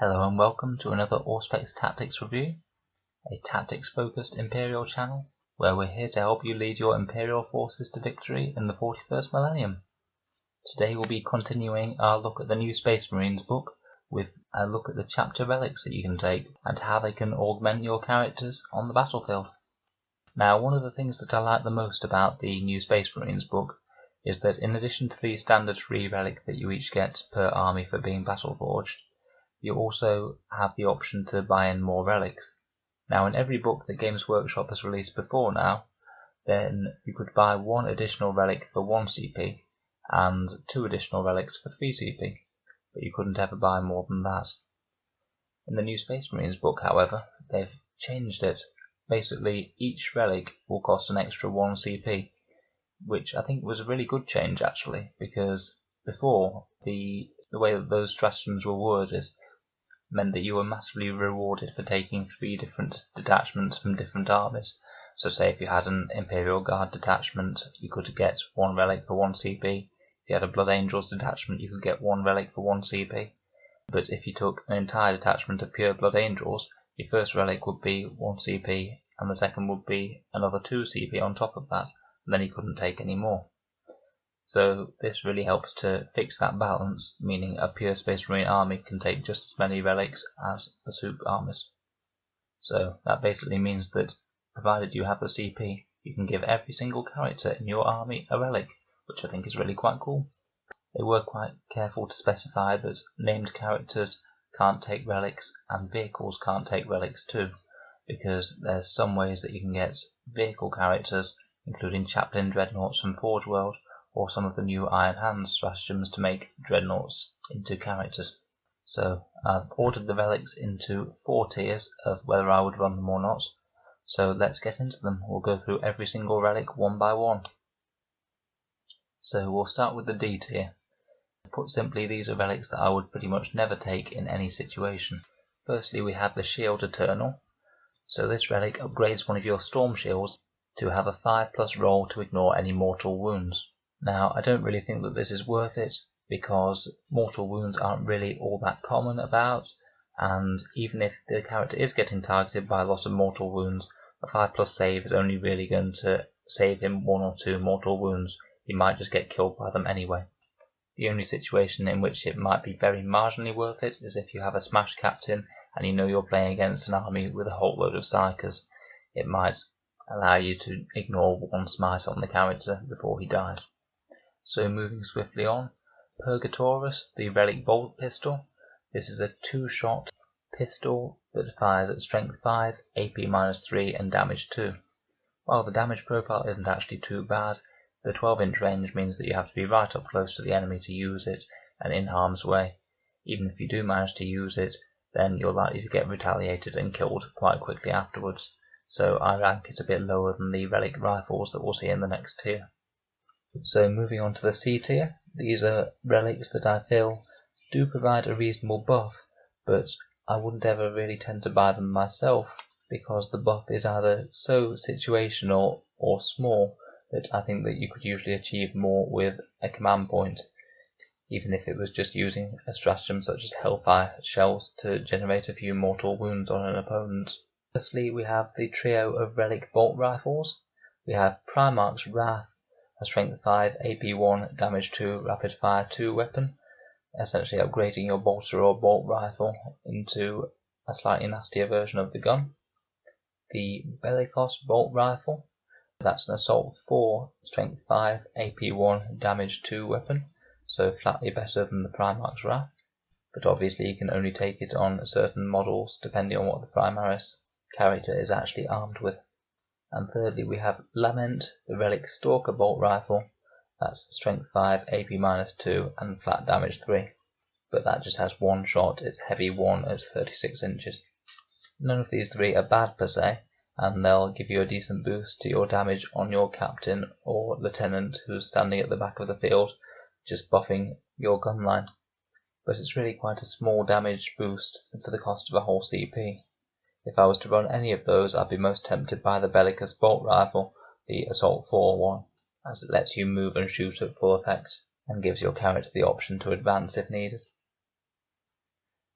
Hello and welcome to another Auspex Tactics review, a tactics-focused Imperial channel, where we're here to help you lead your Imperial forces to victory in the 41st millennium. Today we'll be continuing our look at the new Space Marines book, with a look at the chapter relics that you can take, and how they can augment your characters on the battlefield. Now, one of the things that I like the most about the new Space Marines book is that in addition to the standard free relic that you each get per army for being battle forged, you also have the option to buy in more relics. Now, in every book that Games Workshop has released before now, then you could buy one additional relic for 1 CP and 2 additional relics for 3 CP, but you couldn't ever buy more than that. In the new Space Marines book, however, they've changed it. Basically, each relic will cost an extra 1 CP, which I think was a really good change actually, because before, the way that those stratagems were worded meant that you were massively rewarded for taking 3 different detachments from different armies. So say if you had an Imperial Guard detachment, you could get 1 relic for 1 CP. If you had a Blood Angels detachment, you could get 1 relic for 1 CP. But if you took an entire detachment of pure Blood Angels, your first relic would be 1 CP, and the second would be another 2 CP on top of that, and then you couldn't take any more. So this really helps to fix that balance, meaning a pure Space Marine army can take just as many relics as the soup armies. So that basically means that, provided you have the CP, you can give every single character in your army a relic, which I think is really quite cool. They were quite careful to specify that named characters can't take relics and vehicles can't take relics too, because there's some ways that you can get vehicle characters, including Chaplain Dreadnoughts from Forge World, or some of the new Iron Hands stratagems to make Dreadnoughts into characters. So I've ordered the relics into 4 tiers of whether I would run them or not. So let's get into them. We'll go through every single relic one by one. So we'll start with the D tier. Put simply, these are relics that I would pretty much never take in any situation. Firstly, we have the Shield Eternal. So this relic upgrades one of your Storm Shields to have a 5+ roll to ignore any mortal wounds. Now, I don't really think that this is worth it, because mortal wounds aren't really all that common about, and even if the character is getting targeted by a lot of mortal wounds, a 5+ save is only really going to save him 1 or 2 mortal wounds. He might just get killed by them anyway. The only situation in which it might be very marginally worth it is if you have a Smash Captain and you know you're playing against an army with a whole load of Psykers. It might allow you to ignore 1 smite on the character before he dies. So moving swiftly on, Purgatorus, the Relic Bolt Pistol. This is a 2-shot pistol that fires at Strength 5, AP -3 and Damage 2. While the damage profile isn't actually too bad, the 12-inch range means that you have to be right up close to the enemy to use it and in harm's way. Even if you do manage to use it, then you're likely to get retaliated and killed quite quickly afterwards. So I rank it a bit lower than the Relic Rifles that we'll see in the next tier. So moving on to the C tier, these are relics that I feel do provide a reasonable buff, but I wouldn't ever really tend to buy them myself, because the buff is either so situational or small that I think that you could usually achieve more with a command point, even if it was just using a stratagem such as Hellfire Shells to generate a few mortal wounds on an opponent. Firstly, we have the trio of Relic Bolt Rifles. We have Primarch's Wrath, a Strength 5, AP 1, Damage 2, Rapid Fire 2 weapon, essentially upgrading your bolter or bolt rifle into a slightly nastier version of the gun. The Bellicos Bolt Rifle, that's an Assault 4, Strength 5, AP 1, Damage 2 weapon, so flatly better than the Primarch's Wrath, but obviously you can only take it on certain models depending on what the Primaris character is actually armed with. And thirdly, we have Lament, the Relic Stalker Bolt Rifle. That's Strength 5, AP -2 and flat damage 3. But that just has 1 shot, it's heavy 1 at 36 inches. None of these 3 are bad per se, and they'll give you a decent boost to your damage on your captain or lieutenant who's standing at the back of the field, just buffing your gun line. But it's really quite a small damage boost for the cost of a whole CP. If I was to run any of those, I'd be most tempted by the Bellicus Bolt Rifle, the Assault 4 one, as it lets you move and shoot at full effect, and gives your character the option to advance if needed.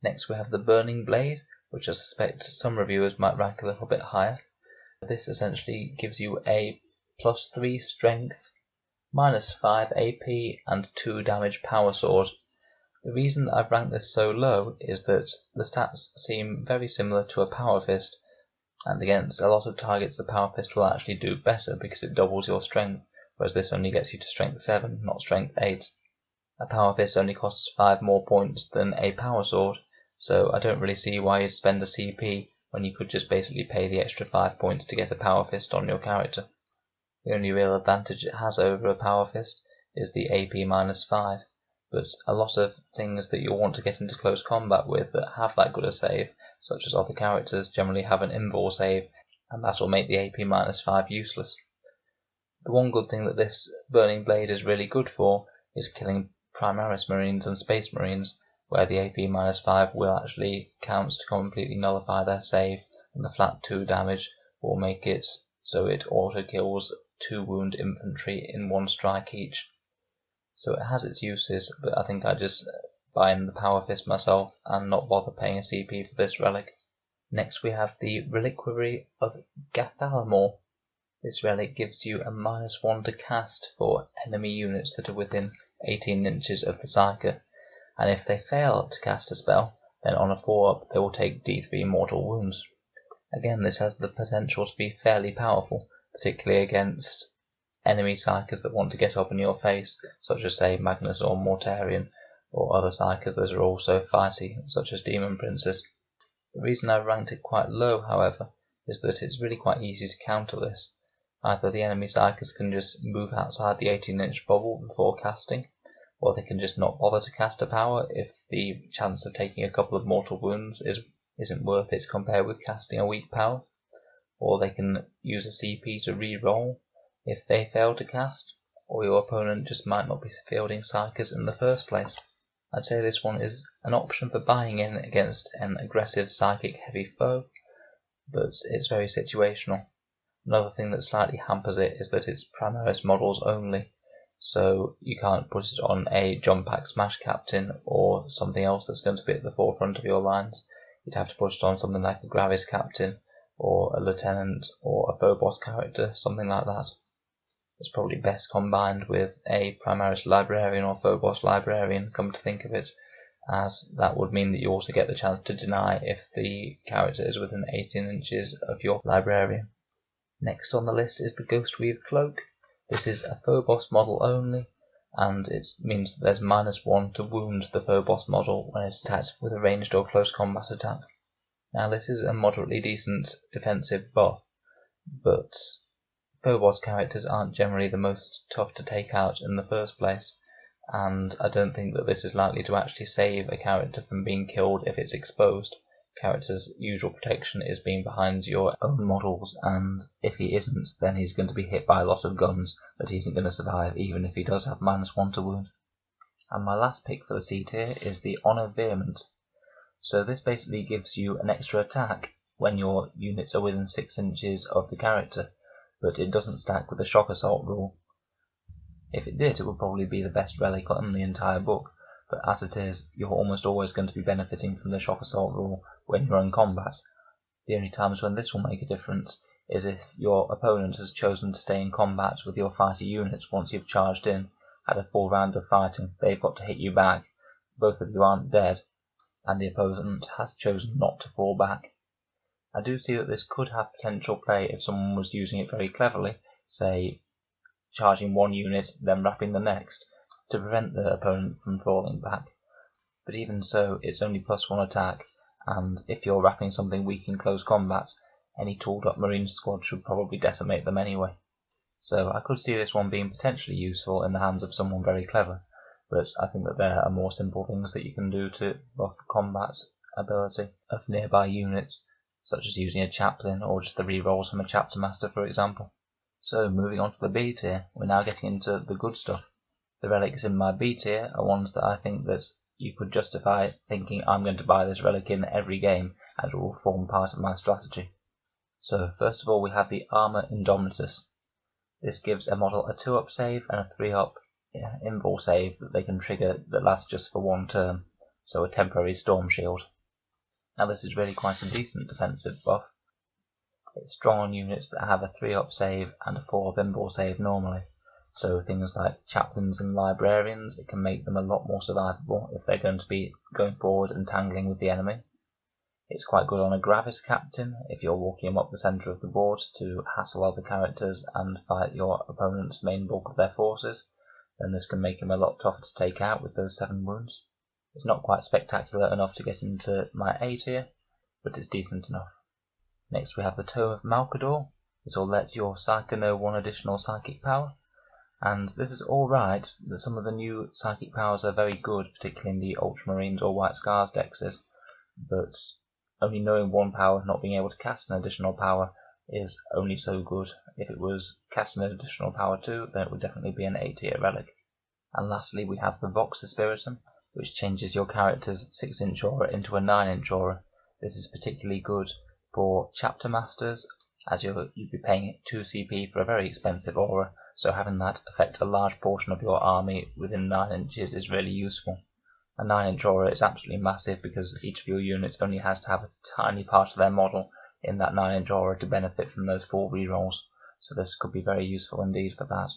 Next we have the Burning Blade, which I suspect some reviewers might rank a little bit higher. This essentially gives you a +3 strength, -5 AP and 2 damage power sword. The reason that I've ranked this so low is that the stats seem very similar to a Power Fist, and against a lot of targets the Power Fist will actually do better because it doubles your strength, whereas this only gets you to strength 7, not strength 8. A Power Fist only costs 5 more points than a Power Sword, so I don't really see why you'd spend a CP when you could just basically pay the extra 5 points to get a Power Fist on your character. The only real advantage it has over a Power Fist is the AP -5, but a lot of things that you'll want to get into close combat with that have that good a save, such as other characters, generally have an invul save, and that will make the AP -5 useless. The one good thing that this Burning Blade is really good for is killing Primaris Marines and Space Marines, where the AP -5 will actually count to completely nullify their save, and the flat 2 damage will make it so it auto-kills 2 wound infantry in 1 strike each. So it has its uses, but I think I just buy in the Power Fist myself and not bother paying a CP for this relic. Next we have the Reliquary of Gathalamor. This relic gives you a -1 to cast for enemy units that are within 18 inches of the Psyker, and if they fail to cast a spell, then on a 4-up they will take D3 mortal wounds. Again, this has the potential to be fairly powerful, particularly against enemy Psykers that want to get up in your face, such as say Magnus or Mortarion, or other Psykers that are also fighty, such as Demon Princes. The reason I've ranked it quite low, however, is that it's really quite easy to counter this. Either the enemy Psykers can just move outside the 18-inch bubble before casting, or they can just not bother to cast a power if the chance of taking a couple of mortal wounds isn't worth it compared with casting a weak power, or they can use a CP to re-roll if they fail to cast, or your opponent just might not be fielding Psykers in the first place. I'd say this one is an option for buying in against an aggressive psychic heavy foe, but it's very situational. Another thing that slightly hampers it is that it's Primaris models only, so you can't put it on a Jump Pack Smash Captain or something else that's going to be at the forefront of your lines. You'd have to put it on something like a Gravis Captain, or a Lieutenant, or a Phobos character, something like that. It's probably best combined with a Primaris Librarian or Phobos Librarian, come to think of it, as that would mean that you also get the chance to deny if the character is within 18 inches of your Librarian. Next on the list is the Ghostweave Cloak. This is a Phobos model only, and it means that there's -1 to wound the Phobos model when it attacks with a ranged or close combat attack. Now this is a moderately decent defensive buff, but Phobos characters aren't generally the most tough to take out in the first place, and I don't think that this is likely to actually save a character from being killed if it's exposed. Character's usual protection is being behind your own models, and if he isn't, then he's going to be hit by a lot of guns that he isn't going to survive even if he does have -1 to wound. And my last pick for the C tier is the Honor Vehement. So this basically gives you an extra attack when your units are within 6 inches of the character, but it doesn't stack with the Shock Assault rule. If it did, it would probably be the best relic on the entire book, but as it is, you're almost always going to be benefiting from the Shock Assault rule when you're in combat. The only times when this will make a difference is if your opponent has chosen to stay in combat with your fighter units once you've charged in, had a full round of fighting, they've got to hit you back, both of you aren't dead, and the opponent has chosen not to fall back. I do see that this could have potential play if someone was using it very cleverly, say charging one unit, then wrapping the next, to prevent the opponent from falling back. But even so, it's only +1 attack, and if you're wrapping something weak in close combat, any tooled up marine squad should probably decimate them anyway. So I could see this one being potentially useful in the hands of someone very clever, but I think that there are more simple things that you can do to buff combat ability of nearby units, such as using a chaplain or just the rerolls from a chapter master, for example. So moving on to the B tier, we're now getting into the good stuff. The relics in my B tier are ones that I think that you could justify thinking I'm going to buy this relic in every game and it will form part of my strategy. So first of all we have the Armor Indomitus. This gives a model a 2-up save and a 3-up invul save that they can trigger that lasts just for 1 turn, so a temporary storm shield. Now this is really quite a decent defensive buff. It's strong on units that have a 3-up save and a 4-up invul save normally. So things like chaplains and librarians, it can make them a lot more survivable if they're going to be going forward and tangling with the enemy. It's quite good on a Gravis captain if you're walking him up the centre of the board to hassle other characters and fight your opponent's main bulk of their forces. Then this can make him a lot tougher to take out with those 7 wounds. It's not quite spectacular enough to get into my A tier, but it's decent enough. Next we have the Tome of Malcador. This will let your Psyker know 1 additional psychic power. And this is alright, but some of the new psychic powers are very good, particularly in the Ultramarines or White Scars dexes, but only knowing 1 power, not being able to cast an additional power, is only so good. If it was casting an additional power too, then it would definitely be an A tier relic. And lastly we have the Voxa Spiritum, which changes your character's 6-inch aura into a 9-inch aura. This is particularly good for Chapter Masters, as you'd be paying 2 CP for a very expensive aura, so having that affect a large portion of your army within 9 inches is really useful. A 9-inch aura is absolutely massive because each of your units only has to have a tiny part of their model in that 9-inch aura to benefit from those 4 rerolls, so this could be very useful indeed for that.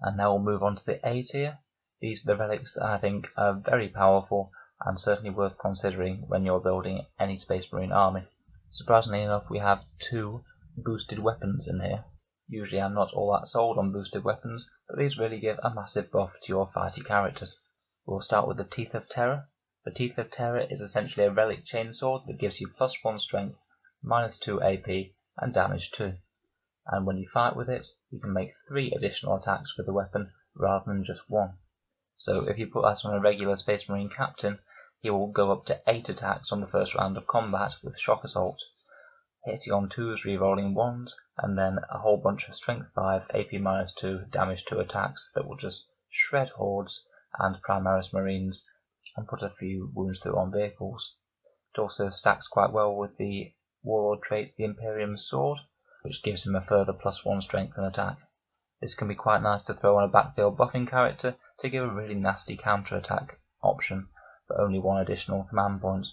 And now we'll move on to the A tier. These are the relics that I think are very powerful and certainly worth considering when you're building any Space Marine army. Surprisingly enough, we have 2 boosted weapons in here. Usually I'm not all that sold on boosted weapons, but these really give a massive buff to your fighty characters. We'll start with the Teeth of Terror. The Teeth of Terror is essentially a relic chainsword that gives you +1 strength, -2 AP, and damage 2. And when you fight with it, you can make 3 additional attacks with the weapon rather than just 1. So if you put that on a regular Space Marine captain, he will go up to 8 attacks on the first round of combat with Shock Assault, hitting on 2s, rerolling 1s, and then a whole bunch of Strength 5, AP -2, damage 2 attacks that will just shred hordes and Primaris Marines and put a few wounds through on vehicles. It also stacks quite well with the Warlord trait, the Imperium Sword, which gives him a further +1 strength and attack. This can be quite nice to throw on a backfield buffing character to give a really nasty counter-attack option for only 1 additional command point.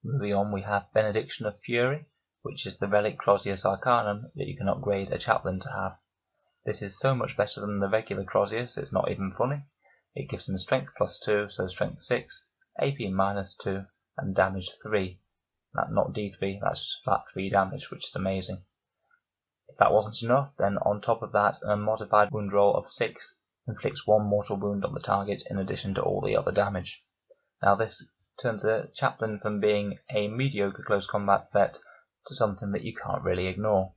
Moving on, we have Benediction of Fury, which is the relic Crozius Arcanum that you can upgrade a chaplain to have. This is so much better than the regular Crozius, it's not even funny. It gives him strength +2, so strength 6, AP -2, and damage 3. Not D3, that's just flat 3 damage, which is amazing. If that wasn't enough, then on top of that, a modified wound roll of 6 inflicts 1 mortal wound on the target in addition to all the other damage. Now this turns a chaplain from being a mediocre close combat threat to something that you can't really ignore.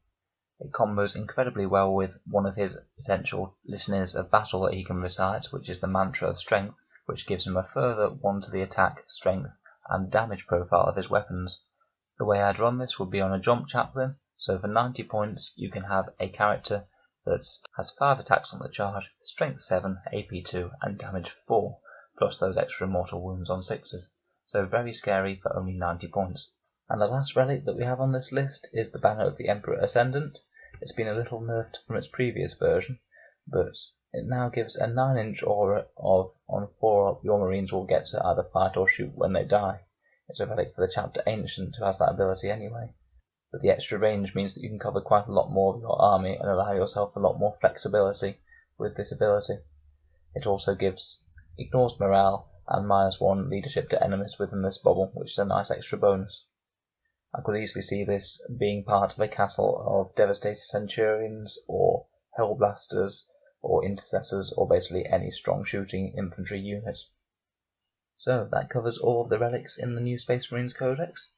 It combos incredibly well with one of his potential Listeners of Battle that he can recite, which is the Mantra of Strength, which gives him a further 1 to the attack, strength, and damage profile of his weapons. The way I'd run this would be on a jump chaplain, so for 90 points you can have a character that has 5 attacks on the charge, strength 7, AP 2, and damage 4, plus those extra mortal wounds on 6s. So very scary for only 90 points. And the last relic that we have on this list is the Banner of the Emperor Ascendant. It's been a little nerfed from its previous version, but it now gives a 9-inch aura of on 4 your Marines will get to either fight or shoot when they die. It's a relic for the Chapter Ancient who has that ability anyway. But the extra range means that you can cover quite a lot more of your army and allow yourself a lot more flexibility with this ability. It also ignores morale and -1 leadership to enemies within this bubble, which is a nice extra bonus. I could easily see this being part of a castle of Devastated Centurions, or Hellblasters, or Intercessors, or basically any strong shooting infantry unit. So that covers all of the relics in the new Space Marines Codex.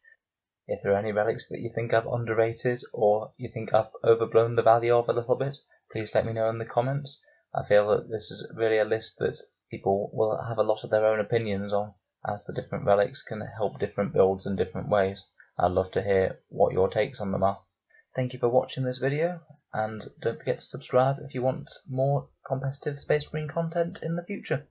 If there are any relics that you think I've underrated, or you think I've overblown the value of a little bit, please let me know in the comments. I feel that this is really a list that people will have a lot of their own opinions on, as the different relics can help different builds in different ways. I'd love to hear what your takes on them are. Thank you for watching this video, and don't forget to subscribe if you want more competitive Space Marine content in the future.